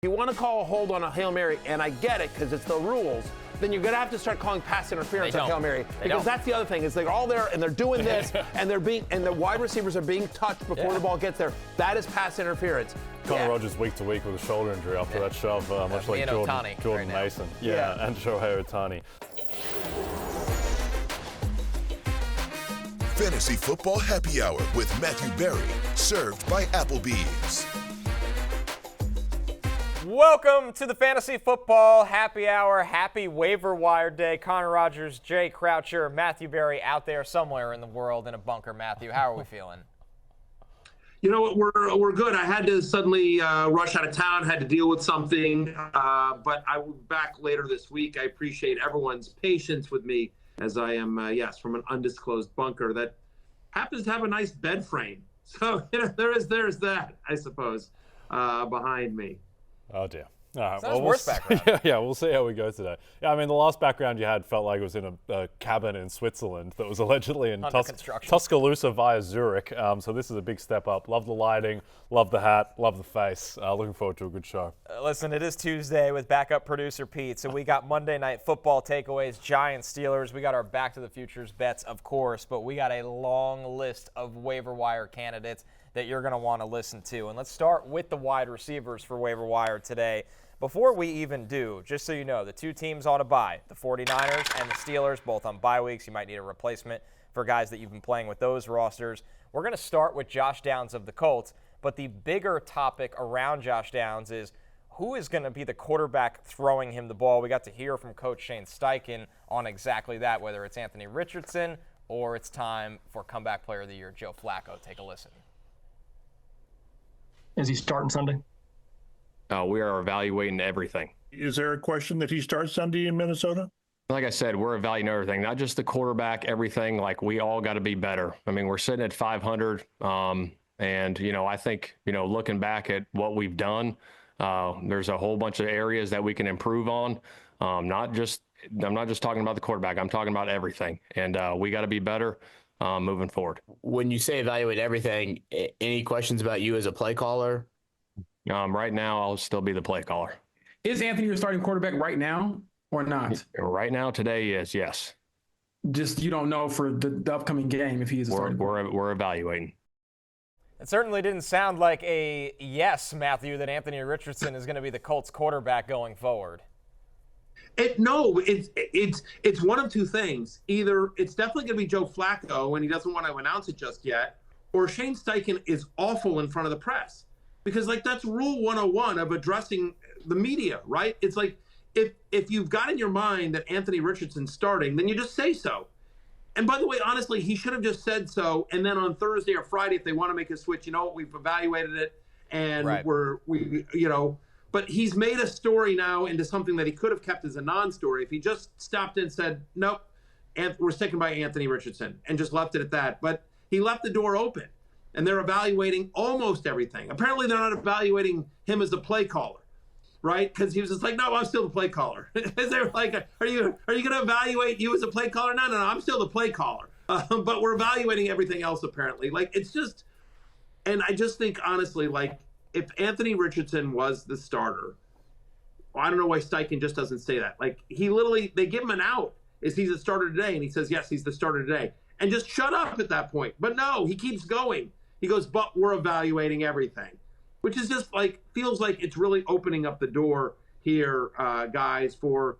you want to call a hold on a Hail Mary, and I get it because it's the rules, then you're going to have to start calling pass interference on Hail Mary. Because that's the other thing, is they're all there and they're doing this, and the wide receivers are being touched before the ball gets there. That is pass interference. Connor Rogers week to week with a shoulder injury after that shove, much like Jordan Mason. And Shohei Ohtani. Fantasy Football Happy Hour with Matthew Berry, served by Applebee's. Welcome to the Fantasy Football Happy Hour. Happy Waiver Wire Day. Connor Rogers, Jay Croucher, Matthew Berry out there somewhere in the world in a bunker. Matthew, how are we feeling? You know what, we're good. I had to suddenly rush out of town, had to deal with something, but I will be back later this week. I appreciate everyone's patience with me as I am, from an undisclosed bunker that happens to have a nice bed frame. So, there's that, I suppose, behind me. Oh, dear. All right. Well, worse background. We'll see how we go today. Yeah, I mean, the last background you had felt like it was in a cabin in Switzerland that was allegedly in Tuscaloosa via Zurich. So this is a big step up. Love the lighting, love the hat, love the face. Looking forward to a good show. Listen, it is Tuesday with backup producer Pete. So we got Monday Night Football takeaways, Giants, Steelers. We got our Back to the Futures bets, of course, but we got a long list of waiver wire candidates that you're going to want to listen to. And let's start with the wide receivers for waiver wire today. Before we even do, just so you know, the two teams on a bye, the 49ers and the Steelers, both on bye weeks. You might need a replacement for guys that you've been playing with those rosters. We're going to start with Josh Downs of the Colts, but the bigger topic around Josh Downs is who is going to be the quarterback throwing him the ball. We got to hear from Coach Shane Steichen on exactly that, whether it's Anthony Richardson or it's time for Comeback Player of the Year, Joe Flacco. Take a listen. Is he starting Sunday? We are evaluating everything. Is there a question that he starts Sunday in Minnesota? Like I said, we're evaluating everything, not just the quarterback, everything. Like, we all got to be better. I mean, we're sitting at 500. And, I think, looking back at what we've done, there's a whole bunch of areas that we can improve on. I'm not just talking about the quarterback. I'm talking about everything. And we got to be better moving forward. When you say evaluate everything, any questions about you as a play caller? Right now, I'll still be the play caller. Is Anthony your starting quarterback right now or not? Right now, today is, yes. Just you don't know for the upcoming game if he is a starting quarterback. We're evaluating. It certainly didn't sound like a yes, Matthew, that Anthony Richardson is going to be the Colts quarterback going forward. It's one of two things. Either it's definitely going to be Joe Flacco, and he doesn't want to announce it just yet, or Shane Steichen is awful in front of the press. Because, that's rule 101 of addressing the media, right? It's like if you've got in your mind that Anthony Richardson's starting, then you just say so. And by the way, honestly, he should have just said so. And then on Thursday or Friday, if they want to make a switch, we've evaluated it, and But he's made a story now into something that he could have kept as a non-story if he just stopped and said, nope, we're sticking by Anthony Richardson, and just left it at that. But he left the door open. And they're evaluating almost everything. Apparently, they're not evaluating him as the play caller, right? Because he was just like, no, I'm still the play caller. They're like, are you going to evaluate you as a play caller? No, I'm still the play caller. But we're evaluating everything else, apparently. It's just, and I just think, honestly, if Anthony Richardson was the starter, I don't know why Steichen just doesn't say that. They give him an out. Is he the starter today? And he says, yes, he's the starter today. And just shut up at that point. But no, he keeps going. He goes, but we're evaluating everything, which is just feels like it's really opening up the door here, guys, for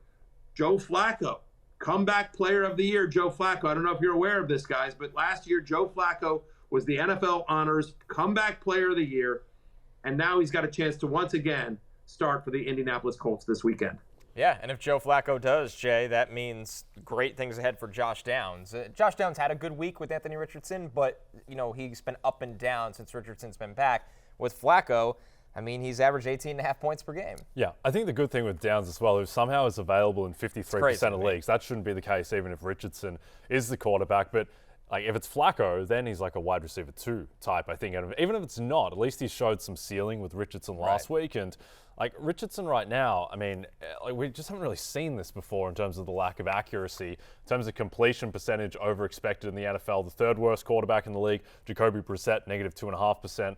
Joe Flacco. Comeback Player of the Year, Joe Flacco. I don't know if you're aware of this, guys, but last year, Joe Flacco was the NFL Honors Comeback Player of the Year, and now he's got a chance to once again start for the Indianapolis Colts this weekend. Yeah, and if Joe Flacco does, Jay, that means great things ahead for Josh Downs. Josh Downs had a good week with Anthony Richardson, but, he's been up and down since Richardson's been back. With Flacco, he's averaged 18.5 points per game. Yeah, I think the good thing with Downs as well is somehow it's available in 53% of leagues. That shouldn't be the case even if Richardson is the quarterback. But if it's Flacco, then he's like a wide receiver 2 type, I think. And even if it's not, at least he showed some ceiling with Richardson last week. And Like Richardson right now, I mean, like we just haven't really seen this before in terms of the lack of accuracy, in terms of completion percentage over expected in the NFL. The third worst quarterback in the league, Jacoby Brissett, -2.5%.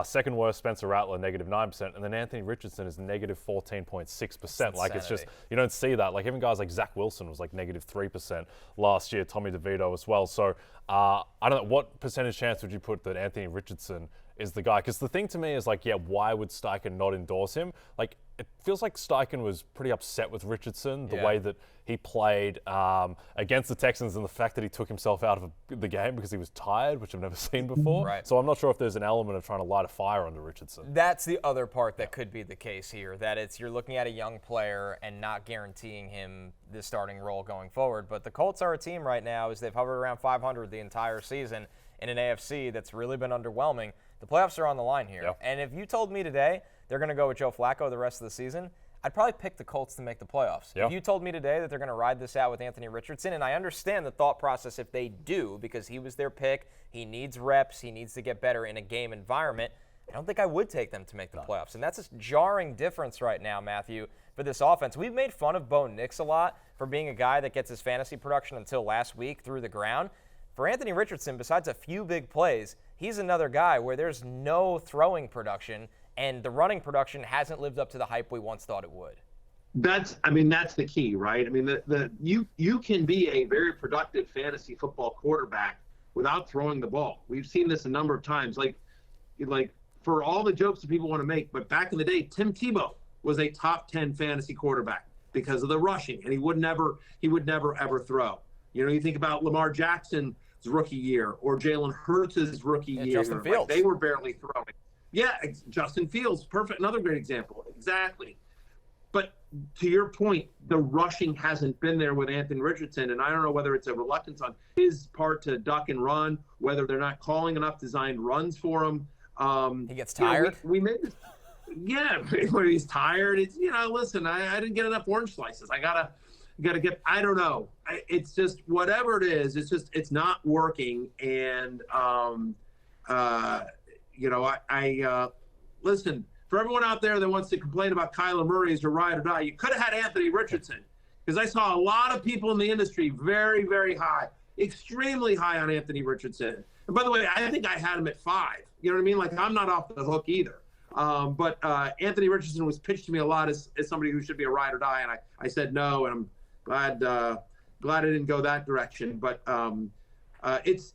Second worst, Spencer Rattler, -9%. And then Anthony Richardson is -14.6%. Like, it's just, you don't see that. Like, even guys like Zach Wilson was like -3% last year, Tommy DeVito as well. So I don't know, what percentage chance would you put that Anthony Richardson is the guy? Because the thing to me is like, yeah, why would Steichen not endorse him? Like, it feels like Steichen was pretty upset with Richardson, the way that he played against the Texans and the fact that he took himself out of the game because he was tired, which I've never seen before. Right. So I'm not sure if there's an element of trying to light a fire under Richardson. That's the other part that could be the case here, that it's you're looking at a young player and not guaranteeing him the starting role going forward. But the Colts are a team right now, as they've hovered around 500 the entire season in an AFC that's really been underwhelming. The playoffs are on the line here. Yep. And if you told me today they're going to go with Joe Flacco the rest of the season, I'd probably pick the Colts to make the playoffs. Yep. If you told me today that they're going to ride this out with Anthony Richardson, and I understand the thought process if they do, because he was their pick, he needs reps, he needs to get better in a game environment, I don't think I would take them to make the playoffs. And that's a jarring difference right now, Matthew, for this offense. We've made fun of Bo Nix a lot for being a guy that gets his fantasy production until last week through the ground. For Anthony Richardson, besides a few big plays, he's another guy where there's no throwing production, and the running production hasn't lived up to the hype we once thought it would. That's the key, right? I mean, you can be a very productive fantasy football quarterback without throwing the ball. We've seen this a number of times. Like for all the jokes that people want to make, but back in the day, Tim Tebow was a top 10 fantasy quarterback because of the rushing, and he would never ever throw. You know, you think about Lamar Jackson's rookie year or Jalen Hurts' rookie year. Justin Fields. Like, they were barely throwing. Yeah, Justin Fields, perfect. Another great example. Exactly. But to your point, the rushing hasn't been there with Anthony Richardson, and I don't know whether it's a reluctance on his part to duck and run, whether they're not calling enough designed runs for him. He gets tired. We made this. Yeah, when he's tired, it's, listen, I didn't get enough orange slices. I gotta get. I don't know. It's just whatever it is. It's not working, and listen, for everyone out there that wants to complain about Kyler Murray as your ride or die, you could have had Anthony Richardson, because I saw a lot of people in the industry very, very high, extremely high on Anthony Richardson. And by the way, I think I had him at 5. You know what I mean? Like, I'm not off the hook either. But Anthony Richardson was pitched to me a lot as somebody who should be a ride or die, and I said no, and I'm glad I didn't go that direction. But it's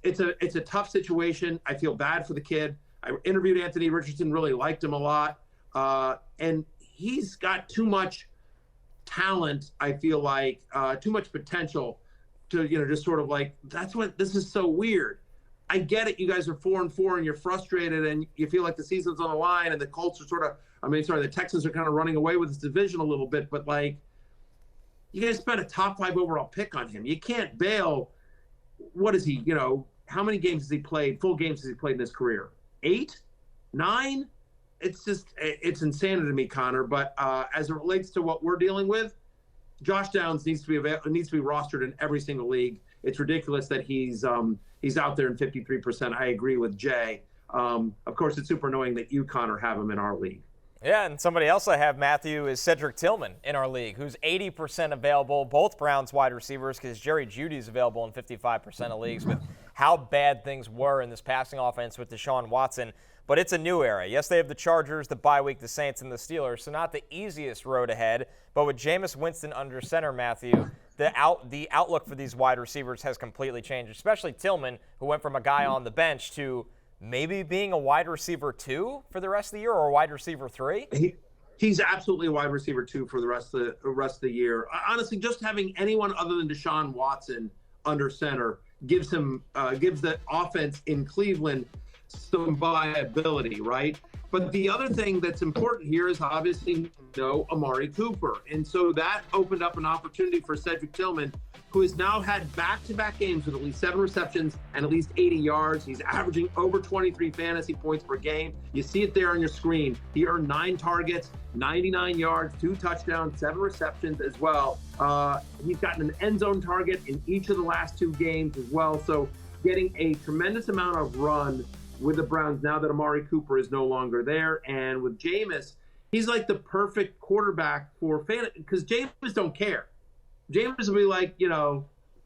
a tough situation. I feel bad for the kid. I interviewed Anthony Richardson, really liked him a lot. And he's got too much talent, I feel like, too much potential to, just sort of like, this is so weird. I get it. You guys are 4-4 and you're frustrated and you feel like the season's on the line and the Colts are the Texans are kind of running away with this division a little bit, but like, you guys spent a top 5 overall pick on him. You can't bail. What is he, how many games has he played? Full games has he played in his career? 8? 9? It's insanity to me, Connor. But as it relates to what we're dealing with, Josh Downs needs to be rostered in every single league. It's ridiculous that he's out there in 53%. I agree with Jay. Of course, it's super annoying that you, Connor, have him in our league. Yeah, and somebody else I have, Matthew, is Cedric Tillman in our league, who's 80% available, both Browns wide receivers, because Jerry Jeudy's available in 55% of leagues with how bad things were in this passing offense with Deshaun Watson. But it's a new era. Yes, they have the Chargers, the bye week, the Saints, and the Steelers, so not the easiest road ahead. But with Jameis Winston under center, Matthew, the outlook for these wide receivers has completely changed, especially Tillman, who went from a guy on the bench to maybe being a wide receiver 2 for the rest of the year, or a wide receiver 3? He's absolutely a wide receiver 2 for the rest of the year. Honestly, just having anyone other than Deshaun Watson under center gives the offense in Cleveland some viability, right? But the other thing that's important here is obviously Amari Cooper. And so that opened up an opportunity for Cedric Tillman, who has now had back-to-back games with at least 7 receptions and at least 80 yards. He's averaging over 23 fantasy points per game. You see it there on your screen. He earned 9 targets, 99 yards, 2 touchdowns, 7 receptions as well. He's gotten an end zone target in each of the last 2 games as well. So getting a tremendous amount of run with the Browns now that Amari Cooper is no longer there. And with Jameis, he's like the perfect quarterback for fan because James don't care. James will be like,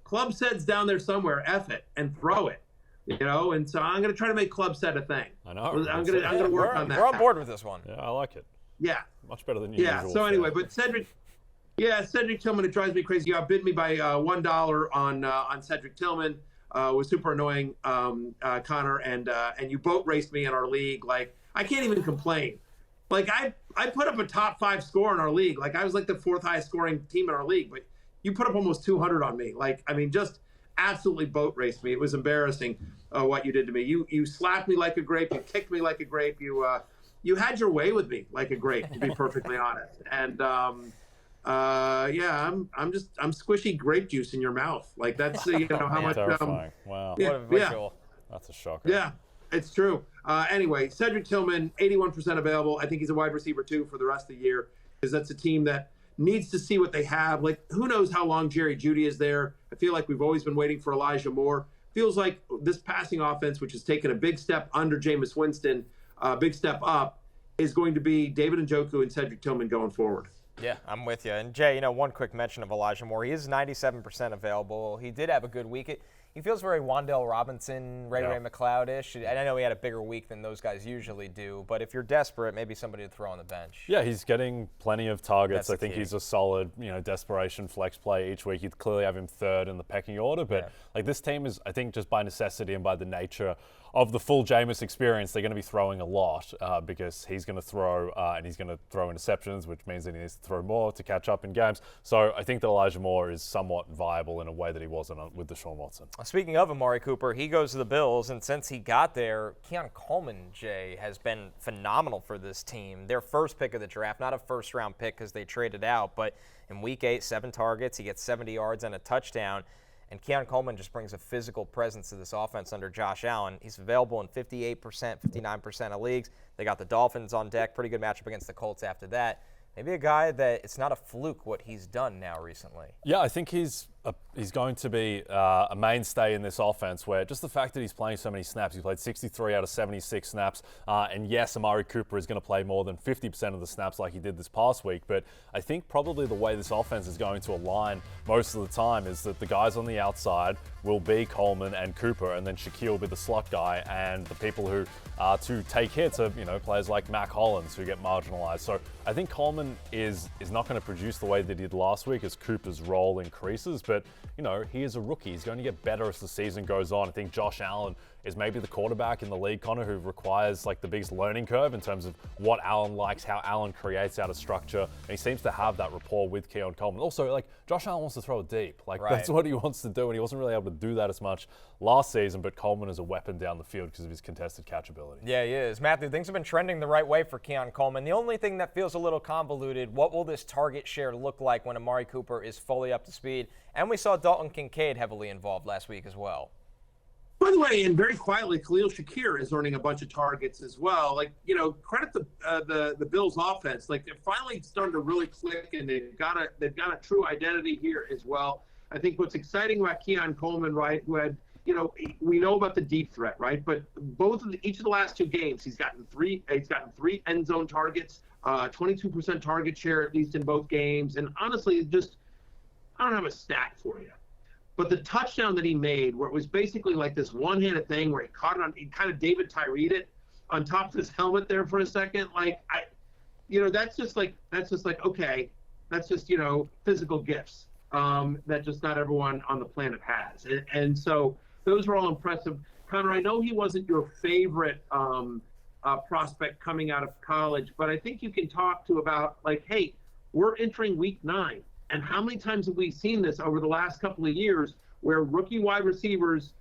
club set's down there somewhere, F it and throw it. And so I'm going to try to make club set a thing. I know. I'm going to work on that. We're on board with this one. Yeah, I like it. Yeah. Much better than usual. Yeah. So anyway, but Cedric Tillman, it drives me crazy. You outbid me by $1 on Cedric Tillman. Was super annoying, Connor, and you boat raced me in our league. Like, I can't even complain. Like, I put up a top 5 score in our league. Like, I was like the 4th highest scoring team in our league, but you put up almost 200 on me. Like, I mean, just absolutely boat raced me. It was embarrassing what you did to me. You slapped me like a grape. You kicked me like a grape. You had your way with me like a grape, to be perfectly honest. And I'm squishy grape juice in your mouth. Like, that's how much. Wow. Yeah, What a visual. That's a shocker. Yeah, it's true. Anyway, Cedric Tillman, 81% available. I think he's a wide receiver too for the rest of the year, because that's a team that needs to see what they have. Like, who knows how long Jerry Jeudy is there? I feel like we've always been waiting for Elijah Moore. Feels like this passing offense, which has taken a big step under Jameis Winston, big step up, is going to be David Njoku and Cedric Tillman going forward. Yeah, I'm with you. And Jay, one quick mention of Elijah Moore. He is 97% available. He did have a good week. He feels very Wan'Dale Robinson, Ray McLeod-ish. And I know he had a bigger week than those guys usually do. But if you're desperate, maybe somebody to throw on the bench. Yeah, he's getting plenty of targets. That's I think key. he's a solid, desperation flex play each week. You'd clearly have him 3rd in the pecking order. But this team is, I think, just by necessity and by the nature of the full Jameis experience, they're going to be throwing a lot because he's going to throw and he's going to throw interceptions, which means that he needs to throw more to catch up in games. So I think that Elijah Moore is somewhat viable in a way that he wasn't with Deshaun Watson. Speaking of Amari Cooper, he goes to the Bills, and since he got there, Keon Coleman, Jay, has been phenomenal for this team. Their first pick of the draft, not a first-round pick because they traded out, but in Week 8, 7 targets, he gets 70 yards and a touchdown. And Keon Coleman just brings a physical presence to this offense under Josh Allen. He's available in 58%, 59% of leagues. They got the Dolphins on deck. Pretty good matchup against the Colts after that. Maybe a guy that it's not a fluke what he's done now recently. Yeah, I think he's going to be a mainstay in this offense, where just the fact that he's playing so many snaps, he played 63 out of 76 snaps, and yes, Amari Cooper is going to play more than 50% of the snaps like he did this past week, but I think probably the way this offense is going to align most of the time is that the guys on the outside will be Coleman and Cooper, and then Shaquille will be the slot guy, and the people who are to take hits are, players like Mac Hollins who get marginalized. So I think Coleman is not going to produce the way that he did last week as Cooper's role increases, but he is a rookie. He's going to get better as the season goes on. I think Josh Allen is maybe the quarterback in the league, Connor, who requires the biggest learning curve in terms of what Allen likes, how Allen creates out of structure, and he seems to have that rapport with Keon Coleman. Also, Josh Allen wants to throw it deep. That's what he wants to do, and he wasn't really able to do that as much last season, but Coleman is a weapon down the field because of his contested catchability. Yeah, he is. Matthew, things have been trending the right way for Keon Coleman. The only thing that feels a little convoluted, what will this target share look like when Amari Cooper is fully up to speed? And we saw Dalton Kincaid heavily involved last week as well. By the way, and very quietly, Khalil Shakir is earning a bunch of targets as well. Credit the Bills' offense. They're finally starting to really click, and they've got a true identity here as well. I think what's exciting about Keon Coleman, right, who had, we know about the deep threat, right, but each of the last 2 games, he's gotten three end zone targets, 22% target share at least in both games, and honestly, I don't have a stat for you. But the touchdown that he made, where it was basically like this one-handed thing where he kind of David Tyree'd it on top of his helmet there for a second. That's just okay. That's just, physical gifts that just not everyone on the planet has. And so those were all impressive. Connor, I know he wasn't your favorite prospect coming out of college, but I think you can talk to about hey, we're entering week 9. And how many times have we seen this over the last couple of years where rookie wide receivers,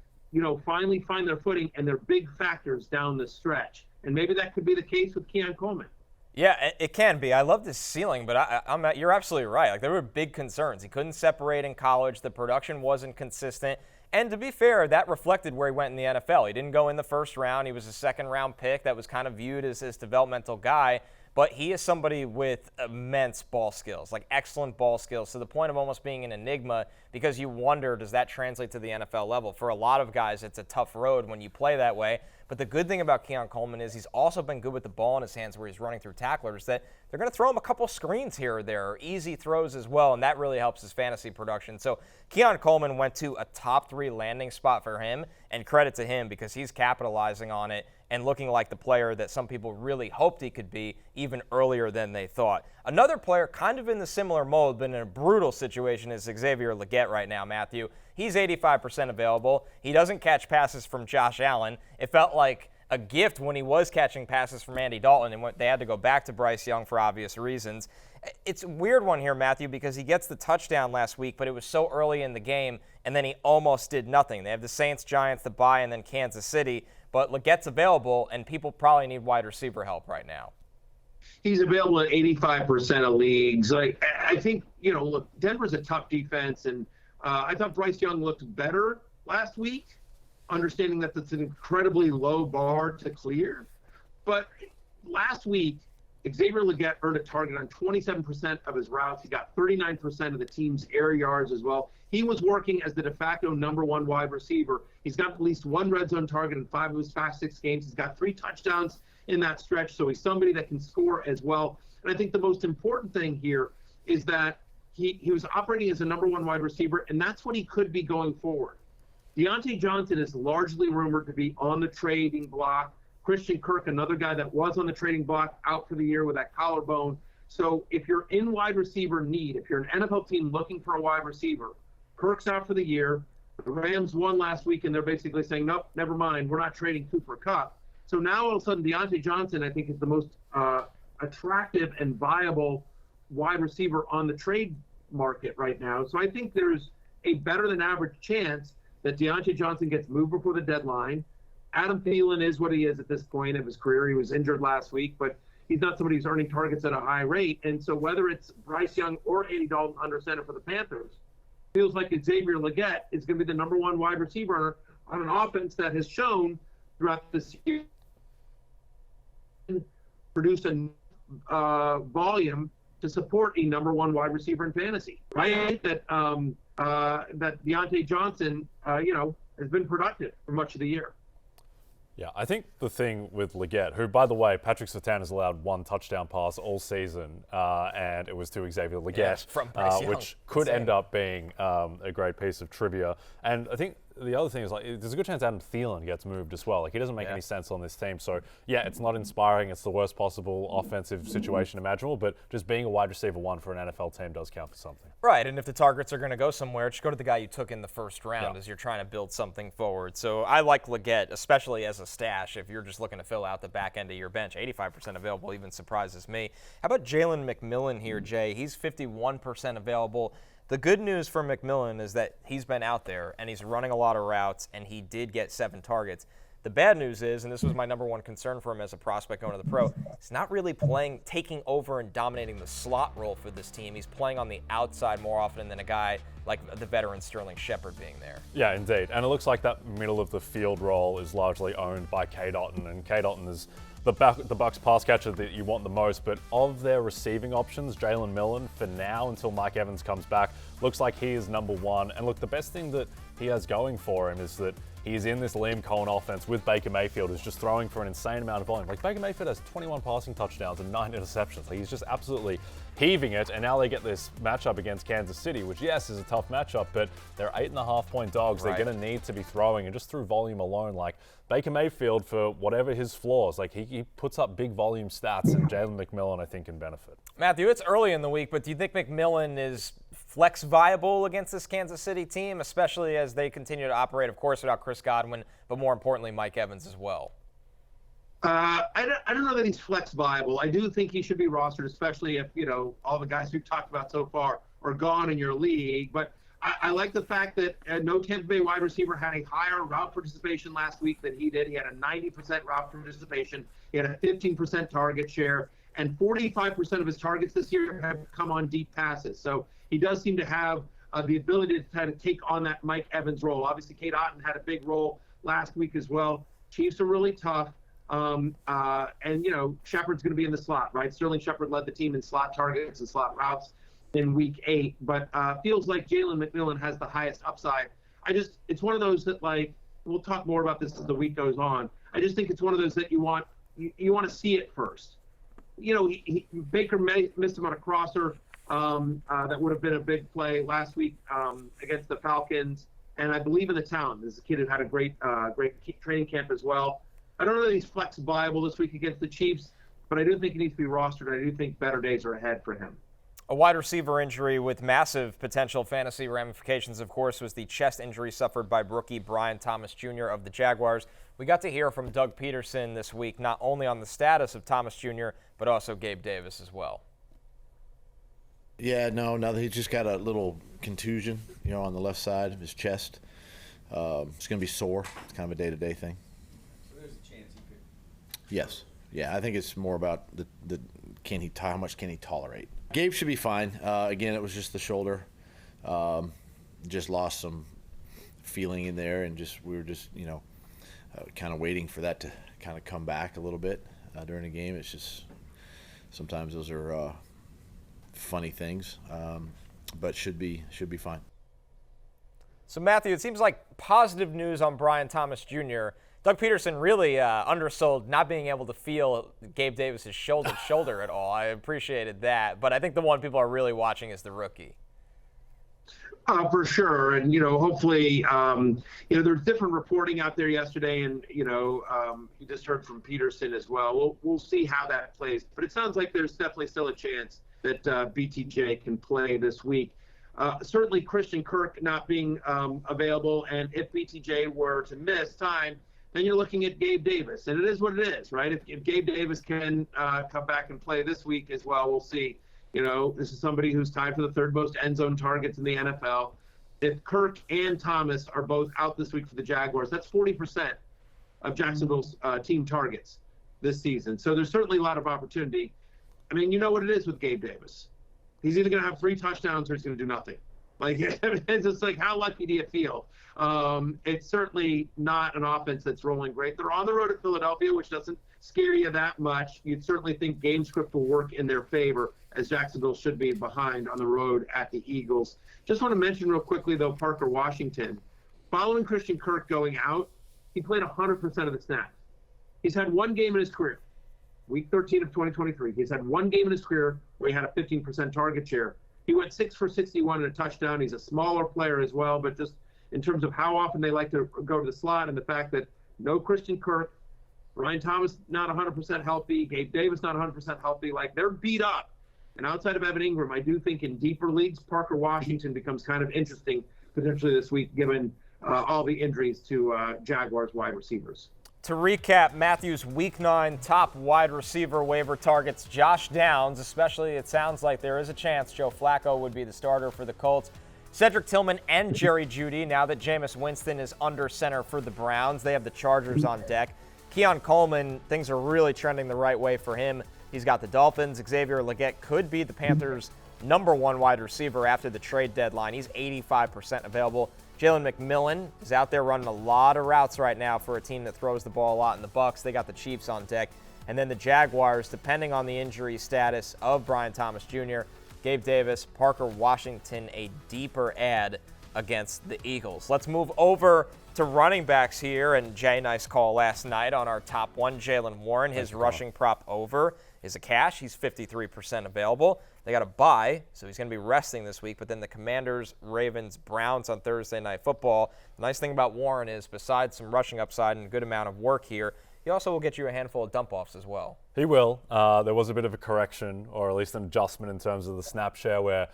finally find their footing and they're big factors down the stretch? And maybe that could be the case with Keon Coleman. Yeah, it can be. I love this ceiling, but you're absolutely right. There were big concerns. He couldn't separate in college. The production wasn't consistent. And to be fair, that reflected where he went in the NFL. He didn't go in the first round. He was a second-round pick that was kind of viewed as this developmental guy. but he is somebody with immense ball skills, like excellent ball skills, to the point of almost being an enigma, because you wonder, does that translate to the NFL level? For a lot of guys, it's a tough road when you play that way. But the good thing about Keon Coleman is he's also been good with the ball in his hands where he's running through tacklers, that they're going to throw him a couple screens here or there, or easy throws as well, and that really helps his fantasy production. So Keon Coleman went to a top 3 landing spot for him, and credit to him because he's capitalizing on it and looking like the player that some people really hoped he could be even earlier than they thought. Another player kind of in the similar mold, but in a brutal situation, is Xavier Legette right now, Matthew. He's 85% available. He doesn't catch passes from Josh Allen. It felt like a gift when he was catching passes from Andy Dalton, and they had to go back to Bryce Young for obvious reasons. It's a weird one here, Matthew, because he gets the touchdown last week, but it was so early in the game, and then he almost did nothing. They have the Saints, Giants, the bye, and then Kansas City. But Legette's available, and people probably need wide receiver help right now. He's available in 85% of leagues. Like, I think, look, Denver's a tough defense, and I thought Bryce Young looked better last week, understanding that that's an incredibly low bar to clear. But last week, Xavier Legette earned a target on 27% of his routes. He got 39% of the team's air yards as well. He was working as the de facto number 1 wide receiver. He's got at least 1 red zone target in 5 of his past 6 games. He's got 3 touchdowns in that stretch, so he's somebody that can score as well. And I think the most important thing here is that he was operating as a number 1 wide receiver, and that's what he could be going forward. Deontay Johnson is largely rumored to be on the trading block. Christian Kirk, another guy that was on the trading block, out for the year with that collarbone. So if you're in wide receiver need, if you're an NFL team looking for a wide receiver, Kirk's out for the year. The Rams won last week, and they're basically saying, nope, never mind, we're not trading Cooper Kupp. So now all of a sudden, Deontay Johnson, I think, is the most attractive and viable wide receiver on the trade market right now. So I think there's a better than average chance that Deontay Johnson gets moved before the deadline. Adam Thielen is what he is at this point of his career. He was injured last week, but he's not somebody who's earning targets at a high rate. And so whether it's Bryce Young or Andy Dalton under center for the Panthers, feels like Xavier Legette is going to be the number 1 wide receiver on an offense that has shown throughout this year produce a volume to support a number 1 wide receiver in fantasy. Right? That Deontay Johnson, has been productive for much of the year. Yeah, I think the thing with Legette, who, by the way, Patrick Surtain has allowed 1 touchdown pass all season, and it was to Xavier Legette, from Bryce Young. Which could end up being a great piece of trivia. And I think the other thing is, like, there's a good chance Adam Thielen gets moved as well. Like, he doesn't make any sense on this team. So, yeah, it's not inspiring. It's the worst possible offensive situation imaginable. But just being a wide receiver 1 for an NFL team does count for something. Right, and if the targets are going to go somewhere, just go to the guy you took in the first round as you're trying to build something forward. So I like Legette, especially as a stash if you're just looking to fill out the back end of your bench. 85% available even surprises me. How about Jalen McMillan here, Jay? He's 51% available. The good news for McMillan is that he's been out there and he's running a lot of routes, and he did get 7 targets. The bad news is, and this was my number 1 concern for him as a prospect going to the pro, he's not really taking over and dominating the slot role for this team. He's playing on the outside more often than a guy like the veteran Sterling Shepard being there. Yeah, indeed. And it looks like that middle of the field role is largely owned by K. Dalton, and K. Dalton is the Bucs pass catcher that you want the most. But of their receiving options, Jalen Millen, for now until Mike Evans comes back, looks like he is number 1. And look, the best thing that he has going for him is that he's in this Liam Cohen offense with Baker Mayfield, who's just throwing for an insane amount of volume. Like, Baker Mayfield has 21 passing touchdowns and 9 interceptions. Like, he's just absolutely heaving it. And now they get this matchup against Kansas City, which, yes, is a tough matchup, but they're 8.5-point dogs. Right. They're going to need to be throwing, and just through volume alone, like, Baker Mayfield, for whatever his flaws, like, he puts up big volume stats, and Jalen McMillan, I think, can benefit. Matthew, it's early in the week, but do you think McMillan is flex viable against this Kansas City team, especially as they continue to operate, of course, without Chris Godwin, but more importantly, Mike Evans as well? I don't know that he's flex viable. I do think he should be rostered, especially if, all the guys we've talked about so far are gone in your league. But I like the fact that no Tampa Bay wide receiver had a higher route participation last week than he did. He had a 90% route participation. He had a 15% target share, and 45% of his targets this year have come on deep passes. So he does seem to have the ability to kind of take on that Mike Evans role. Obviously, Kate Otten had a big role last week as well. Chiefs are really tough. And, Shepard's going to be in the slot, right? Sterling Shepard led the team in slot targets and slot routes in week 8, but feels like Jalen McMillan has the highest upside. It's one of those that, like, we'll talk more about this as the week goes on. I just think it's one of those that you want to see it first. Baker missed him on a crosser that would have been a big play last week against the Falcons, and I believe in the town. This is a kid who had a great training camp as well. I don't know that he's flexible this week against the Chiefs, but I do think he needs to be rostered, and I do think better days are ahead for him. A wide receiver injury with massive potential fantasy ramifications, of course, was the chest injury suffered by rookie Brian Thomas Jr. of the Jaguars. We got to hear from Doug Peterson this week, not only on the status of Thomas Jr., but also Gabe Davis as well. Yeah, no, he just got a little contusion, on the left side of his chest. It's going to be sore. It's kind of a day-to-day thing. So there's a chance he could. Yes. Yeah, I think it's more about how much can he tolerate. Gabe should be fine. Again, it was just the shoulder. Just lost some feeling in there, and we were just kind of waiting for that to kind of come back a little bit during the game. It's just sometimes those are funny things, but should be fine. So, Matthew, it seems like positive news on Brian Thomas Jr. Doug Peterson really undersold not being able to feel Gabe Davis's shoulder at all. I appreciated that, but I think the one people are really watching is the rookie. For sure, and hopefully, there's different reporting out there yesterday, and you just heard from Peterson as well. We'll see how that plays, but it sounds like there's definitely still a chance that BTJ can play this week. Certainly, Christian Kirk not being available, and if BTJ were to miss time, then you're looking at Gabe Davis, and it is what it is, right? If Gabe Davis can come back and play this week as well, we'll see. This is somebody who's tied for the third most end zone targets in the NFL. If Kirk and Thomas are both out this week for the Jaguars, that's 40% of Jacksonville's team targets this season. So there's certainly a lot of opportunity. I mean, you know what it is with Gabe Davis. He's either going to have 3 touchdowns or he's going to do nothing. Like, it's just like, how lucky do you feel? It's certainly not an offense that's rolling great. They're on the road at Philadelphia, which doesn't scare you that much. You'd certainly think game script will work in their favor, as Jacksonville should be behind on the road at the Eagles. Just want to mention real quickly, though, Parker Washington. Following Christian Kirk going out, he played 100% of the snaps. He's had one game in his career, week 13 of 2023. He's had one game in his career where he had a 15% target share. He went 6 for 61 and a touchdown. He's a smaller player as well, but just in terms of how often they like to go to the slot and the fact that no Christian Kirk, Ryan Thomas not 100% healthy, Gabe Davis not 100% healthy, like they're beat up. And outside of Evan Ingram, I do think in deeper leagues, Parker Washington becomes kind of interesting potentially this week, given all the injuries to Jaguars wide receivers. To recap, Matthew's Week 9 top wide receiver waiver targets: Josh Downs, especially it sounds like there is a chance Joe Flacco would be the starter for the Colts. Cedric Tillman and Jerry Jeudy, now that Jameis Winston is under center for the Browns. They have the Chargers on deck. Keon Coleman, things are really trending the right way for him. He's got the Dolphins. Xavier Legette could be the Panthers' number 1 wide receiver after the trade deadline. He's 85% available. Jalen McMillan is out there running a lot of routes right now for a team that throws the ball a lot in the Bucs. They got the Chiefs on deck. And then the Jaguars, depending on the injury status of Brian Thomas Jr., Gabe Davis, Parker Washington, a deeper add against the Eagles. Let's move over to running backs here. And Jay, nice call last night on our top one, Jaylen Warren. His rushing prop over is a cash. He's 53% available. They got a bye, so he's going to be resting this week. But then the Commanders, Ravens, Browns on Thursday Night Football. The nice thing about Warren is, besides some rushing upside and a good amount of work here, he also will get you a handful of dump-offs as well. He will. There was a bit of a correction, or at least an adjustment in terms of the snap share, where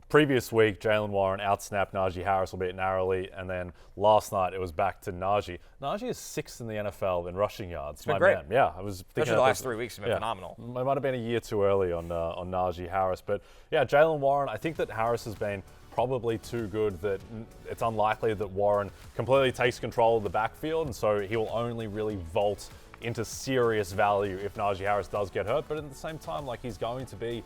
previous week Jaylen Warren outsnapped Najee Harris, albeit narrowly, and then last night it was back to Najee. Najee is 6th in the NFL in rushing yards. It's been great. Man. Yeah, I was thinking especially the last 3 weeks have been phenomenal. It might have been a year too early on Najee Harris, but yeah, Jaylen Warren. I think that Harris has been probably too good that it's unlikely that Warren completely takes control of the backfield, and so he will only really vault into serious value if Najee Harris does get hurt. But at the same time, like, he's going to be,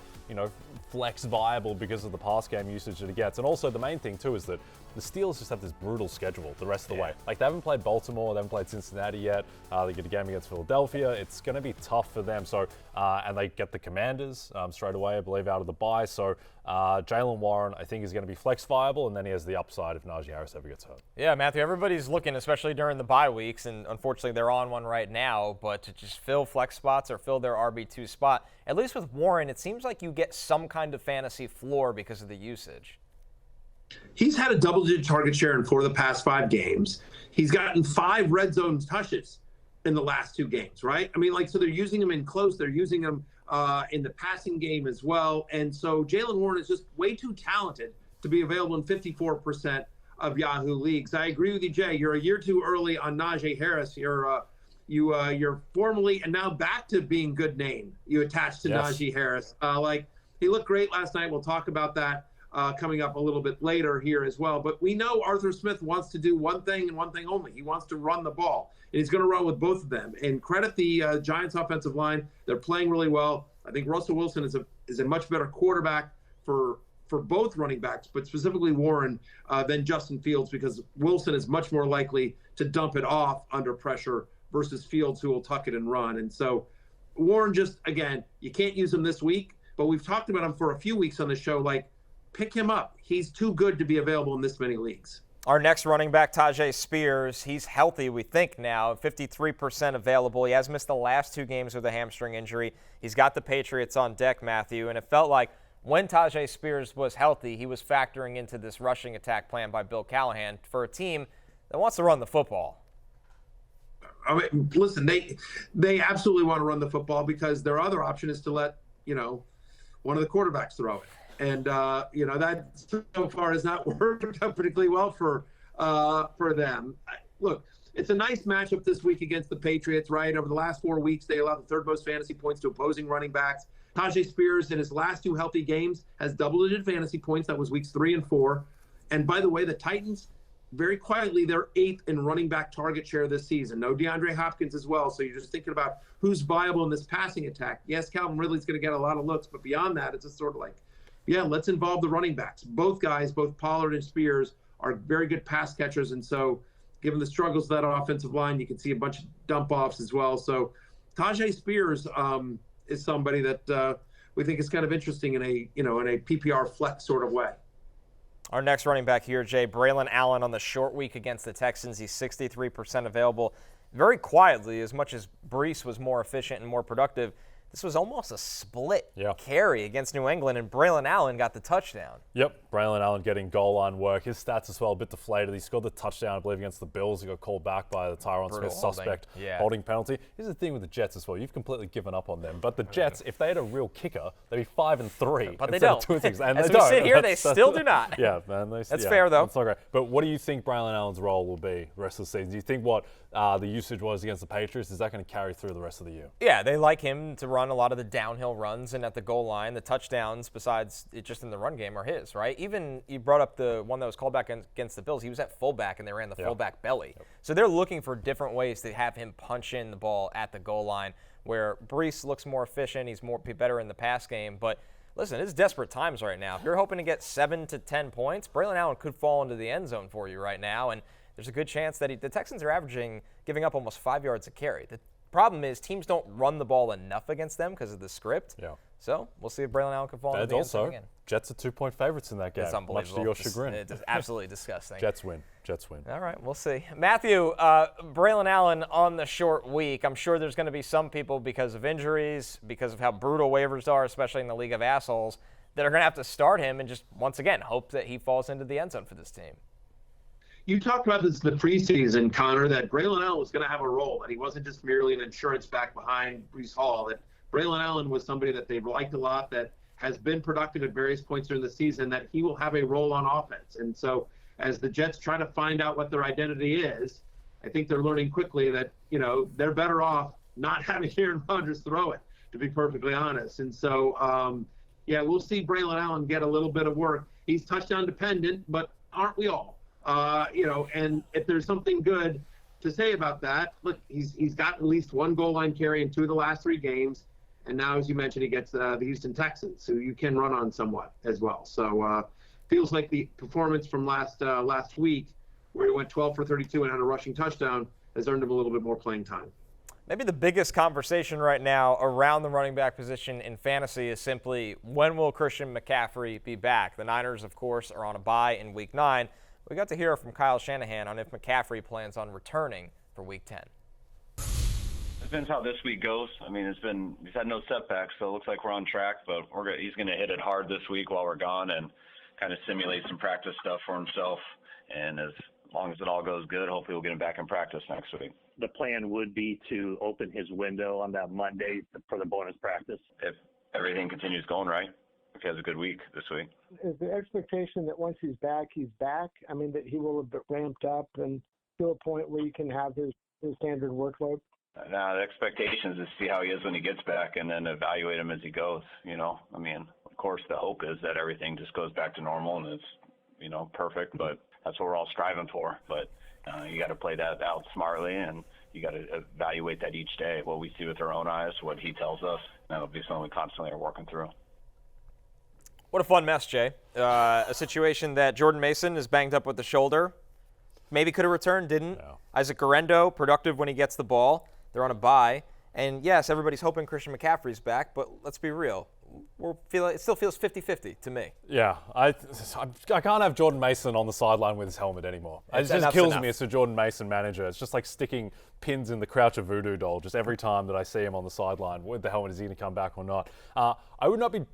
flex viable because of the pass game usage that he gets. And also the main thing too is that the Steelers just have this brutal schedule the rest of the way. Like, they haven't played Baltimore, they haven't played Cincinnati yet. They get a game against Philadelphia. It's going to be tough for them. So, and they get the Commanders straight away, I believe, out of the bye. So Jaylen Warren, I think, is going to be flex viable, and then he has the upside if Najee Harris ever gets hurt. Yeah, Matthew, everybody's looking, especially during the bye weeks, and unfortunately they're on one right now, but to just fill flex spots or fill their RB2 spot, at least with Warren, it seems like you get some kind of fantasy floor because of the usage. He's had a double-digit target share in 4 of the past 5 games. He's gotten 5 red zone touches in the last 2 games, right? I mean, like, so they're using him in close. They're using him in the passing game as well. And so Jaylen Warren is just way too talented to be available in 54% of Yahoo leagues. I agree with you, Jay. You're a year too early on Najee Harris. You're formally and now back to being good name. You attached to Najee Harris. He looked great last night. We'll talk about that coming up a little bit later here as well. But we know Arthur Smith wants to do one thing and one thing only. He wants to run the ball. And he's going to run with both of them. And credit the Giants offensive line. They're playing really well. I think Russell Wilson is a much better quarterback for both running backs, but specifically Warren than Justin Fields, because Wilson is much more likely to dump it off under pressure versus Fields, who will tuck it and run. And so Warren, just, again, you can't use him this week, but we've talked about him for a few weeks on the show. Like, pick him up. He's too good to be available in this many leagues. Our next running back, Tyjae Spears, he's healthy, we think now, 53% available. He has missed the last 2 games with a hamstring injury. He's got the Patriots on deck, Matthew, and it felt like when Tyjae Spears was healthy, he was factoring into this rushing attack plan by Bill Callahan for a team that wants to run the football. I mean, listen, they absolutely want to run the football because their other option is to let, one of the quarterbacks throw it. And, that so far has not worked out particularly well for them. Look, it's a nice matchup this week against the Patriots, right? Over the last 4 weeks, they allowed the 3rd most fantasy points to opposing running backs. Tyjae Spears, in his last 2 healthy games, has double-digit fantasy points. That was weeks 3 and 4. And by the way, the Titans, very quietly, they're 8th in running back target share this season. No DeAndre Hopkins as well. So you're just thinking about who's viable in this passing attack. Yes, Calvin Ridley's going to get a lot of looks, but beyond that, it's just sort of like, yeah, let's involve the running backs. Both guys, both Pollard and Spears, are very good pass catchers. And so given the struggles of that offensive line, you can see a bunch of dump-offs as well. So Tyjae Spears is somebody that we think is kind of interesting in a PPR flex sort of way. Our next running back here, Jay, Braelon Allen on the short week against the Texans. He's 63% available. Very quietly, as much as Brees was more efficient and more productive, this was almost a split carry against New England, and Braelon Allen got the touchdown. Yep, Braelon Allen getting goal line work. His stats as well, a bit deflated. He scored the touchdown, I believe, against the Bills. He got called back by the Tyrone Smith suspect holding penalty. Here's the thing with the Jets as well. You've completely given up on them. But the Jets, if they had a real kicker, they'd be 5-3. But they don't. 2-6. And as they we sit here, they still do not. Yeah, man. That's fair, though. That's not great. But what do you think Braelon Allen's role will be the rest of the season? Do you think what the usage was against the Patriots, is that going to carry through the rest of the year? Yeah, they like him to run a lot of the downhill runs, and at the goal line, the touchdowns, besides it just in the run game, are his, right? Even you brought up the one that was called back against the Bills. He was at fullback, and they ran the fullback belly. So they're looking for different ways to have him punch in the ball at the goal line, where Brees looks more efficient. He's better in the pass game. But listen, it's desperate times right now. If you're hoping to get 7 to 10 points, Braelon Allen could fall into the end zone for you right now, and there's a good chance that the Texans are giving up almost 5 yards a carry. The problem is teams don't run the ball enough against them because of the script. Yeah. So we'll see if Braelon Allen can fall into the end zone again. Jets are 2-point favorites in that game. It's unbelievable. Much to your chagrin. It's absolutely disgusting. Jets win. All right, we'll see. Matthew, Braelon Allen on the short week. I'm sure there's going to be some people, because of injuries, because of how brutal waivers are, especially in the League of Assholes, that are going to have to start him and just, once again, hope that he falls into the end zone for this team. You talked about this in the preseason, Connor, that Braelon Allen was going to have a role, that he wasn't just merely an insurance back behind Brees Hall, that Braelon Allen was somebody that they've liked a lot, that has been productive at various points during the season, that he will have a role on offense. And so as the Jets try to find out what their identity is, I think they're learning quickly that, they're better off not having Aaron Rodgers throw it, to be perfectly honest. And so, we'll see Braelon Allen get a little bit of work. He's touchdown dependent, but aren't we all? And if there's something good to say about that. Look, he's got at least one goal line carry in 2 of the last 3 games. And now, as you mentioned, he gets the Houston Texans, who you can run on somewhat as well. So feels like the performance from last week, where he went 12 for 32 and had a rushing touchdown, has earned him a little bit more playing time. Maybe the biggest conversation right now around the running back position in fantasy is simply, when will Christian McCaffrey be back? The Niners, of course, are on a bye in Week 9. We got to hear from Kyle Shanahan on if McCaffrey plans on returning for Week 10. Depends how this week goes. I mean, he's had no setbacks, so it looks like we're on track. But he's going to hit it hard this week while we're gone and kind of simulate some practice stuff for himself. And as long as it all goes good, hopefully we'll get him back in practice next week. The plan would be to open his window on that Monday for the bonus practice. If everything continues going right, if he has a good week this week. Is the expectation that once he's back, he's back? I mean, that he will have ramped up and to a point where you can have his standard workload? Nah, the expectation is to see how he is when he gets back and then evaluate him as he goes, I mean, of course, the hope is that everything just goes back to normal and it's, perfect, but that's what we're all striving for. But you got to play that out smartly, and you got to evaluate that each day, what we see with our own eyes, what he tells us. That'll be something we constantly are working through. What a fun mess, Jay. A situation that Jordan Mason is banged up with the shoulder. Maybe could have returned, didn't. No. Isaac Guerendo, productive when he gets the ball. They're on a bye. And, yes, everybody's hoping Christian McCaffrey's back, but let's be real. It still feels 50-50 to me. Yeah, I can't have Jordan Mason on the sideline with his helmet anymore. It just kills me as a Jordan Mason manager. It's just like sticking pins in the Croucher voodoo doll just every time that I see him on the sideline with the helmet. Is he going to come back or not? I would not be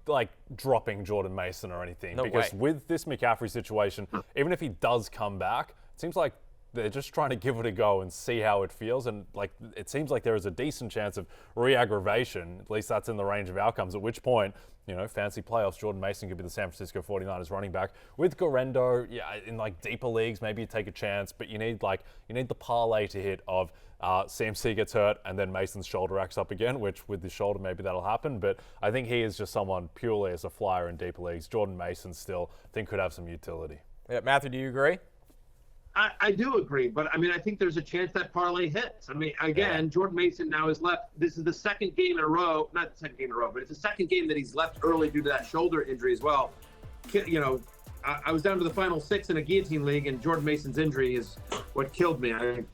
dropping Jordan Mason or anything, because with this McCaffrey situation, even if he does come back, it seems like they're just trying to give it a go and see how it feels. And it seems like there is a decent chance of re-aggravation. At least that's in the range of outcomes. At which point, fancy playoffs, Jordan Mason could be the San Francisco 49ers running back. With Guerendo, in deeper leagues, maybe you take a chance, but you need the parlay to hit of CMC gets hurt and then Mason's shoulder acts up again, which with the shoulder, maybe that'll happen. But I think he is just someone purely as a flyer in deeper leagues. Jordan Mason still, I think, could have some utility. Yeah, Matthew, do you agree? I do agree, but I think there's a chance that parlay hits. Jordan Mason now is left. This is the second game in a row, not the second game in a row, but it's the second game that he's left early due to that shoulder injury as well. I was down to the final 6 in a guillotine league, and Jordan Mason's injury is what killed me. I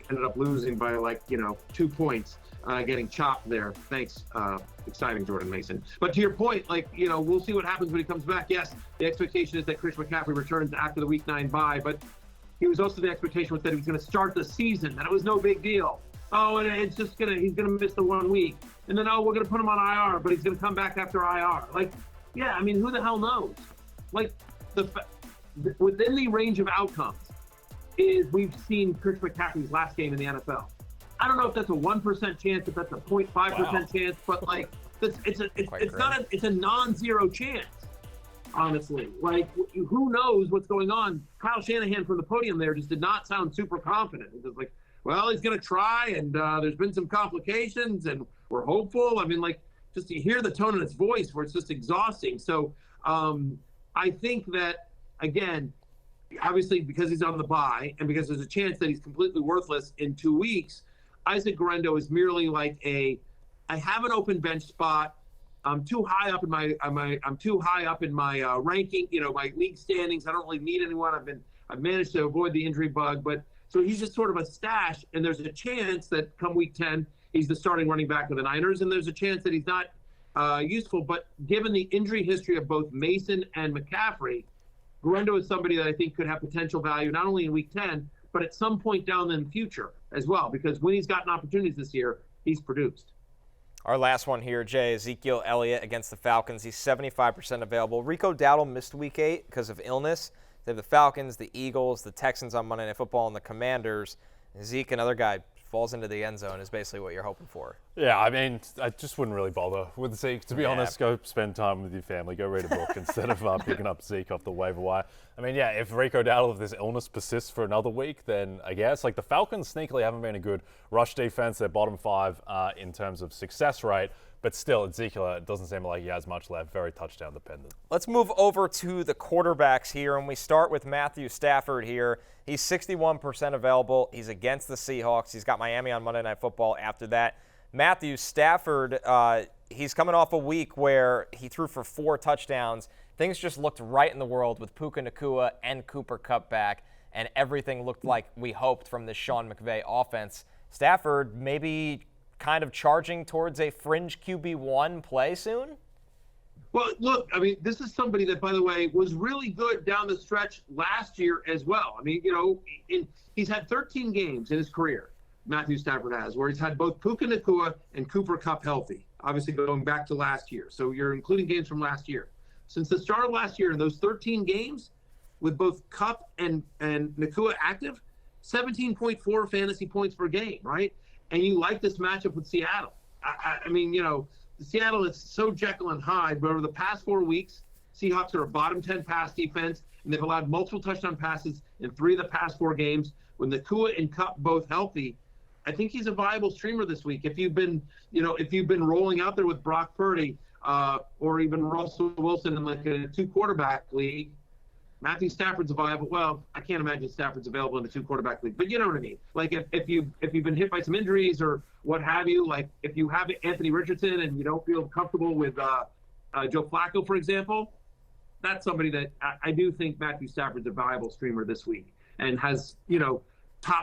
ended up losing by 2 points, getting chopped there. Thanks, exciting Jordan Mason. But to your point, we'll see what happens when he comes back. Yes, the expectation is that Chris McCaffrey returns after the Week 9 bye, but he was also the expectation was that he was going to start the season, that it was no big deal. Oh, and it's just he's going to miss the 1 week. And then, we're going to put him on IR, but he's going to come back after IR. Who the hell knows? Within the range of outcomes is we've seen Chris McCaffrey's last game in the NFL. I don't know if that's a 1% chance, if that's a 0.5% chance, but it's a non-zero chance. Honestly, who knows what's going on? Kyle Shanahan from the podium there just did not sound super confident. He was he's going to try, and there's been some complications, and we're hopeful. Just to hear the tone in his voice where it's just exhausting. So I think that, again, obviously because he's on the bye and because there's a chance that he's completely worthless in 2 weeks, Isaac Guerendo is merely I have an open bench spot. I'm too high up in my ranking, my league standings. I don't really need anyone. I've managed to avoid the injury bug, but so he's just sort of a stash. And there's a chance that come Week 10, he's the starting running back of the Niners, and there's a chance that he's not useful. But given the injury history of both Mason and McCaffrey, Guerendo is somebody that I think could have potential value not only in Week 10, but at some point down in the future as well. Because when he's gotten opportunities this year, he's produced. Our last one here, Jay, Ezekiel Elliott against the Falcons. He's 75% available. Rico Dowdle missed Week 8 because of illness. They have the Falcons, the Eagles, the Texans on Monday Night Football, and the Commanders. Zeke, another guy, falls into the end zone is basically what you're hoping for. Yeah, I just wouldn't really bother with Zeke. To be honest, go spend time with your family. Go read a book instead of picking up Zeke off the waiver wire. If Rico Dowdle, if this illness persists for another week, then I guess. The Falcons sneakily haven't been a good rush defense. They're bottom 5 in terms of success rate. But still, Ezekiel, it doesn't seem like he has much left. Very touchdown dependent. Let's move over to the quarterbacks here, and we start with Matthew Stafford here. He's 61% available. He's against the Seahawks. He's got Miami on Monday Night Football after that. Matthew Stafford, he's coming off a week where he threw for 4 touchdowns. Things just looked right in the world with Puka Nacua and Cooper Kupp back, and everything looked like we hoped from this Sean McVay offense. Stafford maybe kind of charging towards a fringe QB1 play soon? Well, look, I mean, this is somebody that, by the way, was really good down the stretch last year as well. I mean, he's had 13 games in his career, Matthew Stafford has, where he's had both Puka Nacua and Cooper Kupp healthy, obviously going back to last year. So you're including games from last year. Since the start of last year, in those 13 games, with both Kupp and Nacua active, 17.4 fantasy points per game, right? And you like this matchup with Seattle. I mean, Seattle is so Jekyll and Hyde, but over the past 4 weeks, Seahawks are a bottom 10 pass defense, and they've allowed multiple touchdown passes in 3 of the past 4 games. With Nacua and Kupp both healthy, I think he's a viable streamer this week. If you've been rolling out there with Brock Purdy, or even Russell Wilson in like a 2-quarterback league, Matthew Stafford's viable. Well, I can't imagine Stafford's available in a 2-quarterback league, but you know what I mean. Like if you've been hit by some injuries or what have you, like if you have Anthony Richardson and you don't feel comfortable with Joe Flacco, for example, that's somebody that I do think Matthew Stafford's a viable streamer this week and has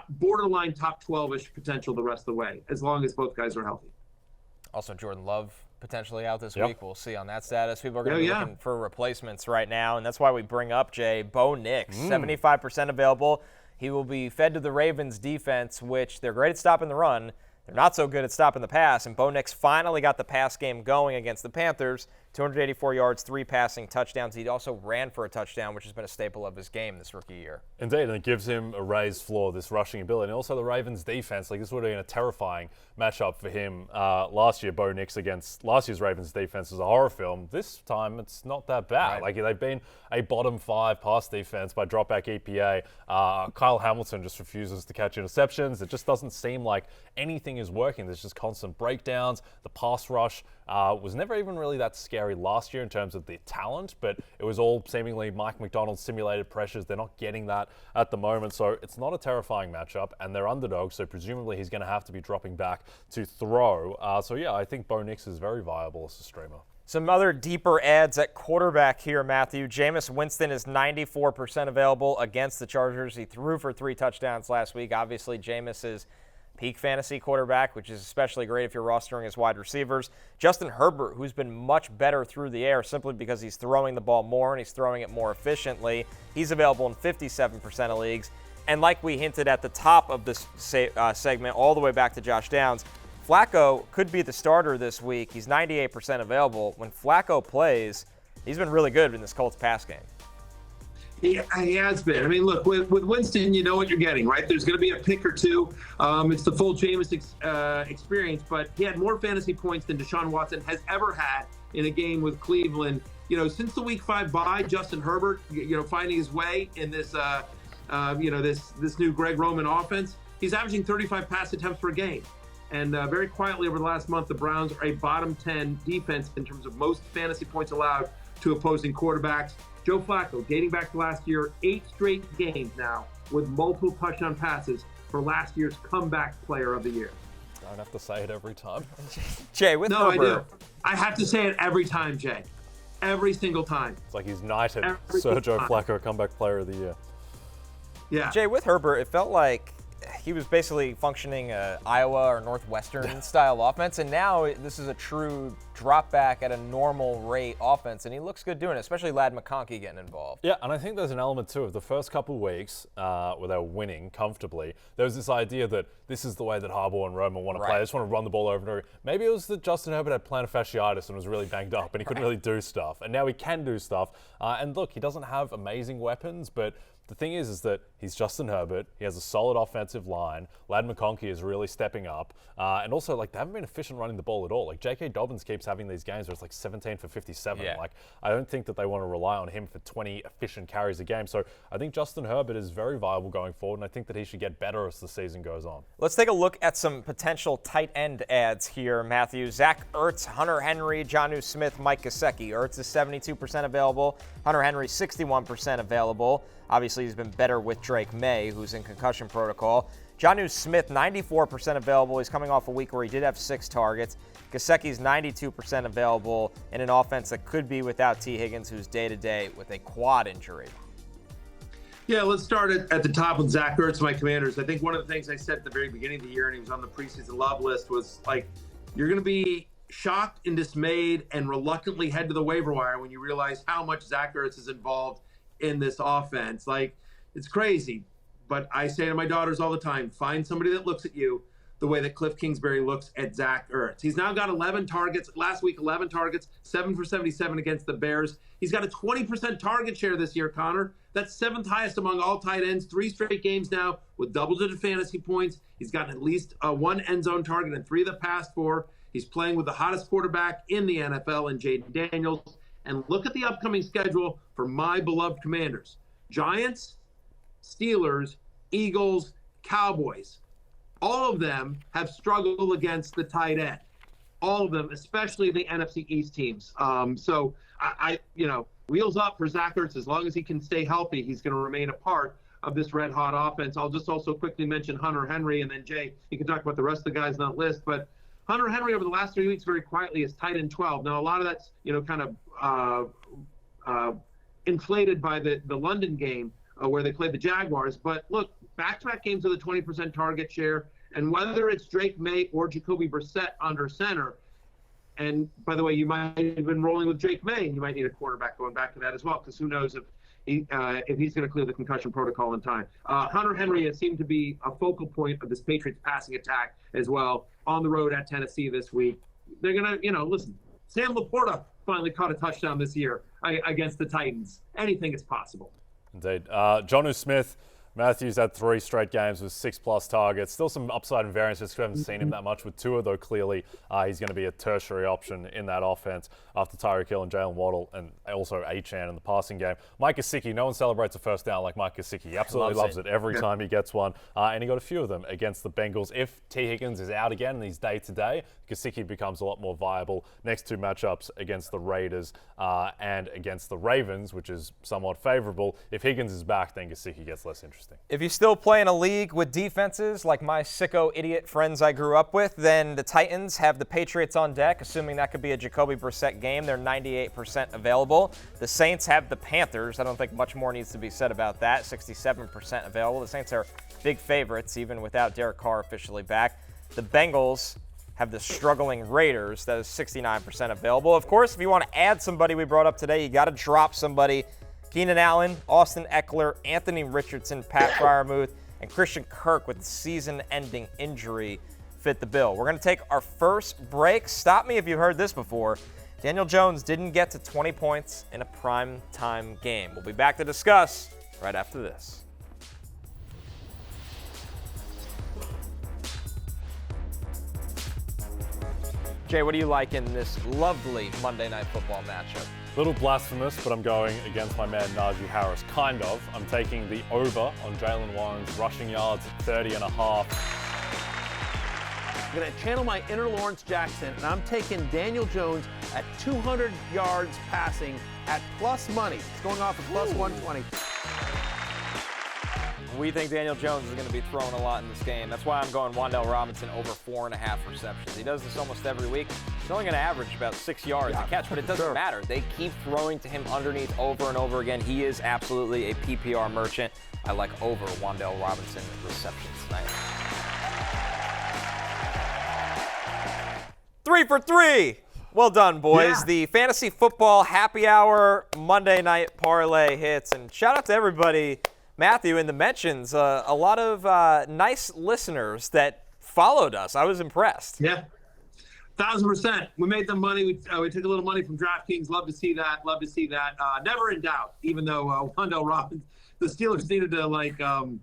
borderline top 12-ish potential the rest of the way, as long as both guys are healthy. Also, Jordan Love potentially out this week. We'll see on that status. People are going to be looking for replacements right now, and that's why we bring up, Jay, Bo Nix, 75% available. He will be fed to the Ravens defense, which they're great at stopping the run. They're not so good at stopping the pass, and Bo Nix finally got the pass game going against the Panthers. 284 yards, 3 passing touchdowns. He also ran for a touchdown, which has been a staple of his game this rookie year. Indeed, and it gives him a raised floor, this rushing ability. And also the Ravens' defense, like this would have been a terrifying matchup for him last year. Bo Nix against last year's Ravens defense was a horror film. This time, it's not that bad. Right. Like they've been a bottom 5 pass defense by dropback EPA. Kyle Hamilton just refuses to catch interceptions. It just doesn't seem like anything is working. There's just constant breakdowns. The pass rush was never even really that scary last year in terms of the talent, but it was all seemingly Mike McDonald simulated pressures. They're not getting that at the moment, so it's not a terrifying matchup, and they're underdogs, so presumably he's going to have to be dropping back to throw. So yeah, I think Bo Nix is very viable as a streamer. Some other deeper adds at quarterback here, Matthew. Jameis Winston is 94% available against the Chargers. He threw for 3 touchdowns last week. Obviously, Jameis is peak fantasy quarterback, which is especially great if you're rostering his wide receivers. Justin Herbert, who's been much better through the air simply because he's throwing the ball more and he's throwing it more efficiently. He's available in 57% of leagues. And like we hinted at the top of this segment, all the way back to Josh Downs, Flacco could be the starter this week. He's 98% available. When Flacco plays, he's been really good in this Colts pass game. He has been. I mean, look, with Winston, you know what you're getting, right? There's going to be a pick or two. It's the full Jameis experience, but he had more fantasy points than Deshaun Watson has ever had in a game with Cleveland. Since the Week 5 bye, Justin Herbert, finding his way in this, this new Greg Roman offense, he's averaging 35 pass attempts per game. And very quietly over the last month, the Browns are a bottom 10 defense in terms of most fantasy points allowed to opposing quarterbacks. Joe Flacco, dating back to last year, 8 straight games now with multiple touchdown passes for last year's comeback player of the year. I don't have to say it every time. Jay, with Herbert. No, I do. I have to say it every time, Jay. Every single time. It's like he's knighted Sergio Flacco, comeback player of the year. Yeah. Jay, with Herbert, it felt like he was basically functioning Iowa or Northwestern style offense, and now this is a true drop back at a normal rate offense, and he looks good doing it, especially Ladd McConkey getting involved. Yeah, and I think there's an element too of the first couple of weeks where they were winning comfortably. There was this idea that this is the way that Harbaugh and Roman want to play. They just want to run the ball over and over. Maybe it was that Justin Herbert had plantar fasciitis and was really banged up, and he couldn't really do stuff. And now he can do stuff. And look, he doesn't have amazing weapons, but the thing is that he's Justin Herbert. He has a solid offensive line. Ladd McConkey is really stepping up. And also, they haven't been efficient running the ball at all. J.K. Dobbins keeps keeps having these games where it's like 17 for 57. Yeah. Like, I don't think that they want to rely on him for 20 efficient carries a game. So I think Justin Herbert is very viable going forward, and I think that he should get better as the season goes on. Let's take a look at some potential tight end ads here, Matthew. Zach Ertz, Hunter Henry, Jonnu Smith, Mike Gesicki. Ertz is 72% available. Hunter Henry, 61% available. Obviously, he's been better with Drake May, who's in concussion protocol. Jonnu Smith, 94% available. He's coming off a week where he did have 6 targets. Gesicki's 92% available in an offense that could be without T. Higgins, who's day-to-day with a quad injury. Yeah, let's start at the top with Zach Ertz, my Commanders. I think one of the things I said at the very beginning of the year, and he was on the preseason love list, was like, you're going to be shocked and dismayed and reluctantly head to the waiver wire when you realize how much Zach Ertz is involved in this offense. Like, it's crazy. But I say to my daughters all the time, find somebody that looks at you the way that Cliff Kingsbury looks at Zach Ertz. He's now got 11 targets. Last week, 11 targets, 7 for 77 against the Bears. He's got a 20% target share this year, Connor. That's 7th highest among all tight ends. 3 straight games now with double-digit fantasy points. He's gotten at least 1 end zone target in 3 of the past 4. He's playing with the hottest quarterback in the NFL in Jayden Daniels. And look at the upcoming schedule for my beloved Commanders. Giants, Steelers, Eagles, Cowboys. All of them have struggled against the tight end. All of them, especially the NFC East teams. So I wheels up for Zach Ertz. As long as he can stay healthy, he's going to remain a part of this red-hot offense. I'll just also quickly mention Hunter Henry, and then Jay, you can talk about the rest of the guys on that list. But Hunter Henry over the last 3 weeks very quietly is tight end 12. Now, a lot of that's, kind of inflated by the London game where they played the Jaguars. But look, back-to-back games with a 20% target share. And whether it's Drake May or Jacoby Brissett under center, and by the way, you might have been rolling with Drake May, and you might need a quarterback going back to that as well, because who knows if he's going to clear the concussion protocol in time. Hunter Henry has seemed to be a focal point of this Patriots passing attack as well on the road at Tennessee this week. They're going to, listen, Sam Laporta finally caught a touchdown this year against the Titans. Anything is possible. Indeed. Jonnu Smith, Matthews had 3 straight games with 6+ targets. Still some upside and variance, just haven't seen him that much with Tua, though clearly he's going to be a tertiary option in that offense after Tyreek Hill and Jalen Waddle, and also Achane in the passing game. Mike Gesicki, no one celebrates a first down like Mike Gesicki. He absolutely loves it every time he gets one, and he got a few of them against the Bengals. If T. Higgins is out again and he's day-to-day, Gesicki becomes a lot more viable. Next 2 matchups against the Raiders and against the Ravens, which is somewhat favorable. If Higgins is back, then Gesicki gets less interesting. If you still play in a league with defenses like my sicko idiot friends I grew up with, then the Titans have the Patriots on deck, assuming that could be a Jacoby Brissett game. They're 98% available. The Saints have the Panthers. I don't think much more needs to be said about that. 67% available. The Saints are big favorites, even without Derek Carr officially back. The Bengals have the struggling Raiders. That is 69% available. Of course, if you want to add somebody we brought up today, you got to drop somebody. Keenan Allen, Austin Eckler, Anthony Richardson, Pat Freiermuth, and Christian Kirk with the season-ending injury fit the bill. We're going to take our first break. Stop me if you've heard this before. Daniel Jones didn't get to 20 points in a prime-time game. We'll be back to discuss right after this. Jay, what do you like in this lovely Monday Night Football matchup? Little blasphemous, but I'm going against my man Najee Harris, kind of. I'm taking the over on Jaylen Warren's rushing yards at 30.5. I'm going to channel my inner Lawrence Jackson, and I'm taking Daniel Jones at 200 yards passing at plus money. It's going off at plus 120. We think Daniel Jones is going to be throwing a lot in this game. That's why I'm going Wan'Dale Robinson over 4.5 receptions. He does this almost every week. He's only going to average about 6 yards a catch, but it doesn't matter. They keep throwing to him underneath over and over again. He is absolutely a PPR merchant. I like over Wan'Dale Robinson receptions tonight. 3 for 3. Well done, boys. Yeah. The Fantasy Football Happy Hour Monday Night Parlay hits. And shout out to everybody, Matthew, in the mentions. A lot of nice listeners that followed us. I was impressed. Yeah, 1,000%. We made them money. We took a little money from DraftKings. Love to see that. Never in doubt, even though Wan'Dale Robinson, the Steelers needed to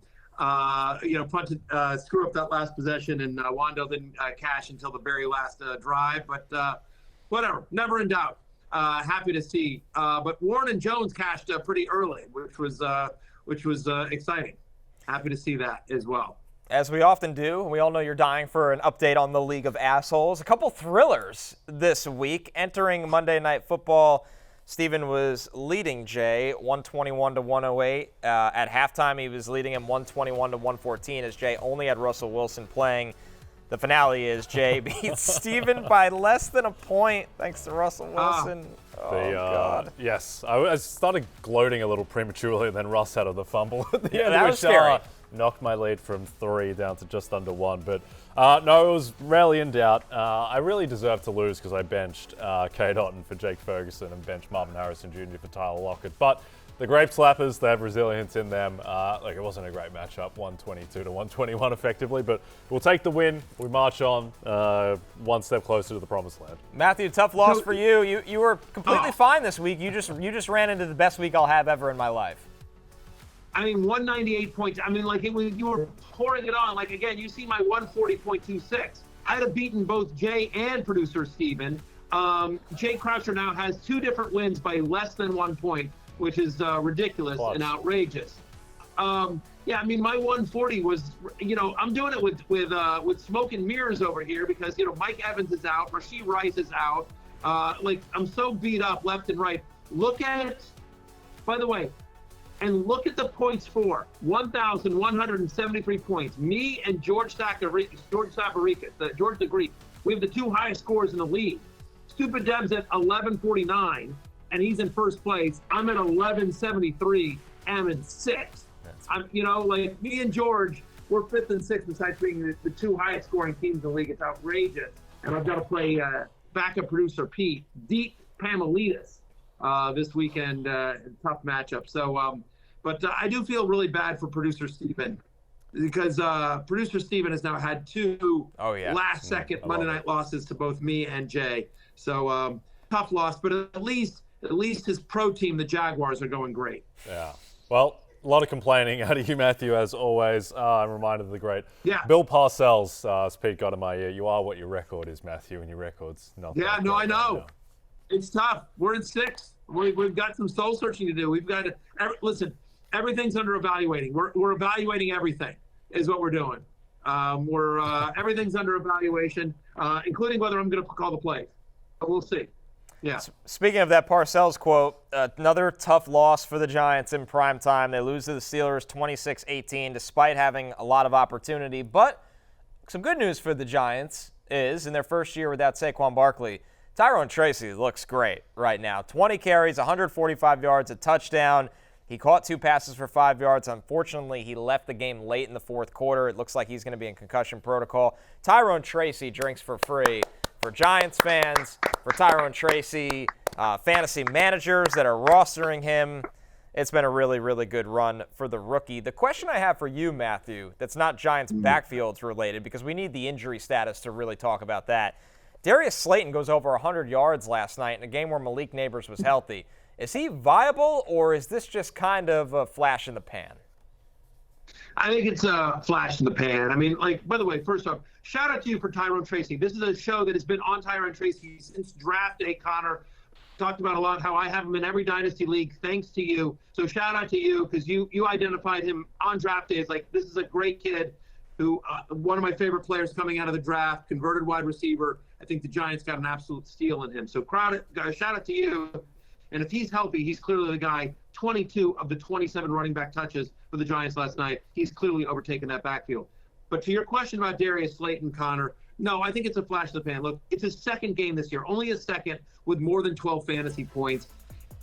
screw up that last possession, and Wan'Dale didn't cash until the very last drive. But whatever. Never in doubt. Happy to see. But Warren and Jones cashed pretty early, which was exciting. Happy to see that as well. As we often do, we all know you're dying for an update on the League of Assholes. A couple thrillers this week. Entering Monday Night Football, Steven was leading Jay 121-108. At halftime, he was leading him 121-114 as Jay only had Russell Wilson playing. The finale is Jay beats Steven by less than a point thanks to Russell Wilson. God. Yes, I started gloating a little prematurely, and then Russ had the fumble at the end, that which was scary. Knocked my lead from 3 down to just under 1. But no, it was rarely in doubt. I really deserved to lose because I benched Kate Otten for Jake Ferguson and benched Marvin Harrison Jr. for Tyler Lockett. But the Grape Slappers, they have resilience in them. It wasn't a great matchup, 122-121 effectively, but we'll take the win. We march on one step closer to the promised land. Matthew, tough loss for you. You were completely fine this week. You just ran into the best week I'll have ever in my life. I mean, 198 points. I mean, you were pouring it on. Again, you see my 140.26. I'd have beaten both Jay and producer Steven. Jay Croucher now has 2 different wins by less than 1 point, which is ridiculous and outrageous. Yeah, I mean, my 140 was, I'm doing it with smoke and mirrors over here because, Mike Evans is out, Rashee Rice is out. I'm so beat up left and right. Look at the points for 1,173 points. Me and George Safaricas, George the Greek, we have the 2 highest scores in the league. Stupid Deb's at 1149. And he's in first place. I'm at 1173. I'm in 6th. Me and George, we're 5th and 6th besides being the 2 highest scoring teams in the league. It's outrageous. And I've got to play backup producer Pete, Deep Pamelitas this weekend. Tough matchup. So, but I do feel really bad for producer Steven because producer Steven has now had 2 last-second Monday night losses to both me and Jay. So tough loss, but at least his pro team, the Jaguars, are going great. Yeah. Well, a lot of complaining out of you, Matthew, as always. I'm reminded of the great Bill Parcells, as Pete got in my ear. You are what your record is, Matthew, and your record's not. Yeah, no, I know. It's tough. We're in 6th. We've got some soul searching to do. We've got to listen. Everything's under evaluating. We're evaluating everything. Is what we're doing. Everything's under evaluation, including whether I'm going to call the plays. But we'll see. Yeah. Speaking of that Parcells quote, another tough loss for the Giants in prime time. They lose to the Steelers 26-18 despite having a lot of opportunity. But some good news for the Giants is in their first year without Saquon Barkley, Tyrone Tracy looks great right now. 20 carries, 145 yards, a touchdown. He caught 2 passes for 5 yards. Unfortunately, he left the game late in the fourth quarter. It looks like he's going to be in concussion protocol. Tyrone Tracy drinks for free. For Giants fans, for Tyrone Tracy, fantasy managers that are rostering him, it's been a really, really good run for the rookie. The question I have for you, Matthew, that's not Giants backfields related because we need the injury status to really talk about that. Darius Slayton goes over 100 yards last night in a game where Malik Neighbors was healthy. Is he viable or is this just kind of a flash in the pan? I think it's a flash in the pan. I mean, by the way, first off, shout out to you for Tyrone Tracy. This is a show that has been on Tyrone Tracy since draft day, Connor. Talked about a lot how I have him in every dynasty league thanks to you. So shout out to you because you identified him on draft day as this is a great kid who one of my favorite players coming out of the draft, converted wide receiver. I think the Giants got an absolute steal in him. So shout out to you. And if he's healthy, he's clearly the guy. 22 of the 27 running back touches for the Giants last night. He's clearly overtaken that backfield. But to your question about Darius Slayton, Connor, no, I think it's a flash in the pan. Look, it's his 2nd game this year, only his 2nd with more than 12 fantasy points.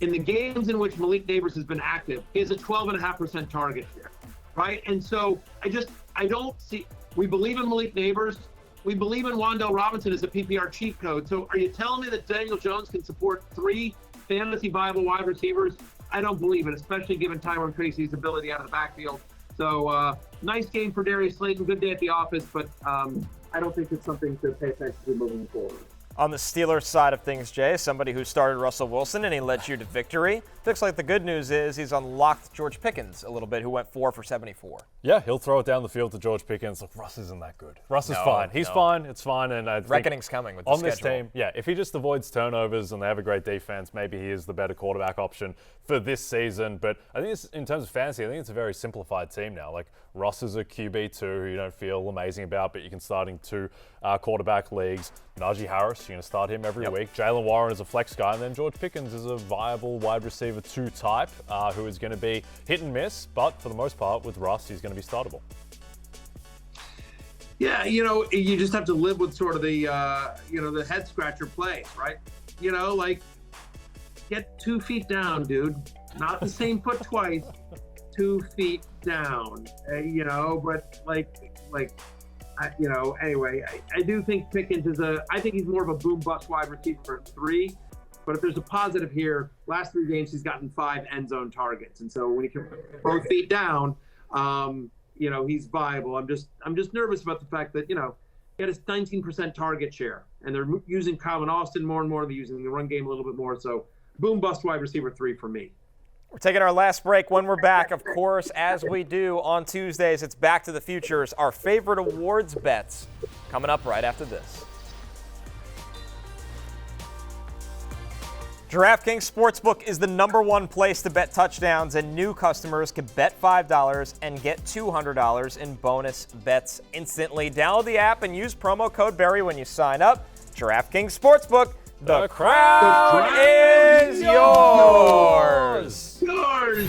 In the games in which Malik Neighbors has been active, he has a 12.5% target share, right? And so I don't see – we believe in Malik Neighbors. We believe in Wan'Dale Robinson as a PPR cheat code. So are you telling me that Daniel Jones can support 3 fantasy viable wide receivers? I don't believe it, especially given Tyrone Tracy's ability out of the backfield. So nice game for Darius Slayton. Good day at the office, but I don't think it's something to pay attention to moving forward. On the Steelers side of things, Jay, somebody who started Russell Wilson and he led you to victory. Looks like the good news is he's unlocked George Pickens a little bit, who went 4 for 74. Yeah, he'll throw it down the field to George Pickens. Look, Russ isn't that good. Russ is fine. He's fine. It's fine. And I think reckoning's coming with the on schedule. this team. Yeah, if he just avoids turnovers and they have a great defense, maybe he is the better quarterback option for this season. But I think in terms of fantasy, I think it's a very simplified team now. Like, Russ is a QB2 who you don't feel amazing about, but you can start in 2 quarterback leagues. Najee Harris, you're going to start him every week. Jaylen Warren is a flex guy, and then George Pickens is a viable wide receiver 2 type who is going to be hit and miss, but for the most part, with Russ, he's going to be startable. Yeah, you just have to live with sort of the, the head scratcher plays, right? Like, get 2 feet down, dude. Not the same foot twice. 2 feet down, but anyway, I do think Pickens I think he's more of a boom bust wide receiver 3. But if there's a positive here, last 3 games he's gotten 5 end zone targets, and so when he can put both feet down, he's viable. I'm just nervous about the fact that he had his 19% target share, and they're using Calvin Austin more and more. They're using the run game a little bit more. So boom bust wide receiver 3 for me. We're taking our last break. When we're back, of course, as we do on Tuesdays, it's Back to the Futures, our favorite awards bets, coming up right after this. DraftKings Sportsbook is the #1 place to bet touchdowns, and new customers can bet $5 and get $200 in bonus bets instantly. Download the app and use promo code Barry when you sign up. DraftKings Sportsbook, the crown is yours. Yours.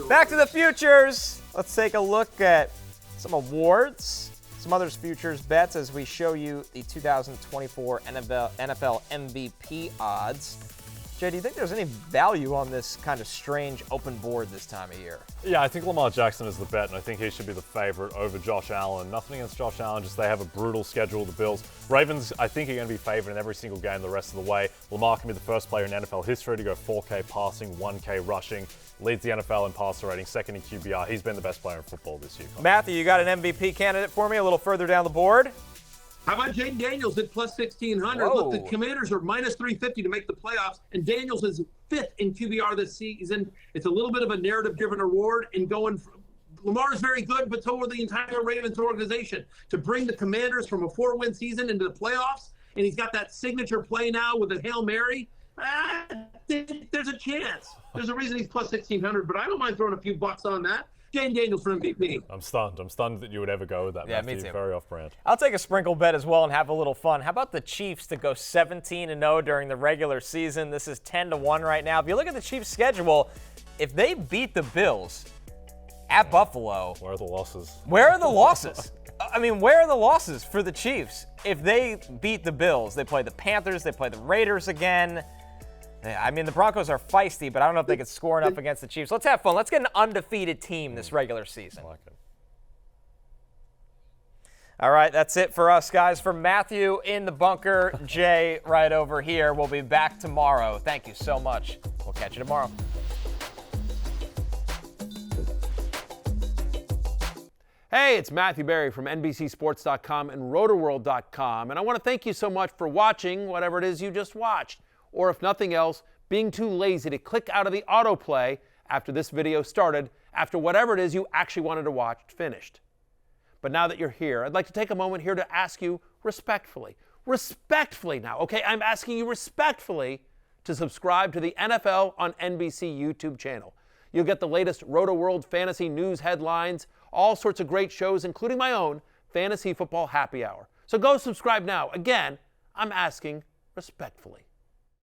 Back to the Futures. Let's take a look at some awards, some others futures bets as we show you the 2024 NFL MVP odds. Jay, do you think there's any value on this kind of strange open board this time of year? Yeah, I think Lamar Jackson is the bet, and I think he should be the favorite over Josh Allen. Nothing against Josh Allen, just they have a brutal schedule, the Bills. Ravens, I think, are going to be favored in every single game the rest of the way. Lamar can be the first player in NFL history to go 4K passing, 1K rushing, leads the NFL in passer rating, second in QBR. He's been the best player in football this year. Matthew, you got an MVP candidate for me a little further down the board? How about Jayden Daniels at plus 1,600? Whoa. Look, the Commanders are minus 350 to make the playoffs, and Daniels is 5th in QBR this season. It's a little bit of a narrative-driven award, and Lamar is very good, but so are the entire Ravens organization. To bring the Commanders from a 4-win season into the playoffs, and he's got that signature play now with a Hail Mary, there's a chance. There's a reason he's plus 1,600, but I don't mind throwing a few bucks on that. Jayden Daniels for MVP. I'm stunned that you would ever go with that, Yeah, Matthew. me too. Very off-brand. I'll take a sprinkle bet as well and have a little fun. How about the Chiefs to go 17-0 during the regular season? This is 10-1 right now. If you look at the Chiefs' schedule, if they beat the Bills at Buffalo, where are the losses? Where are the losses? I mean, where are the losses for the Chiefs? If they beat the Bills, they play the Panthers, they play the Raiders again. I mean, the Broncos are feisty, but I don't know if they could score enough against the Chiefs. Let's have fun. Let's get an undefeated team this regular season. I like it. All right, that's it for us, guys. For Matthew in the bunker, Jay right over here. We'll be back tomorrow. Thank you so much. We'll catch you tomorrow. Hey, it's Matthew Berry from NBCSports.com and RotoWorld.com, and I want to thank you so much for watching whatever it is you just watched, or if nothing else, being too lazy to click out of the autoplay after this video started, after whatever it is you actually wanted to watch finished. But now that you're here, I'd like to take a moment here to ask you respectfully now, okay? I'm asking you respectfully to subscribe to the NFL on NBC YouTube channel. You'll get the latest RotoWorld fantasy news headlines, all sorts of great shows, including my own Fantasy Football Happy Hour. So go subscribe now. Again, I'm asking respectfully.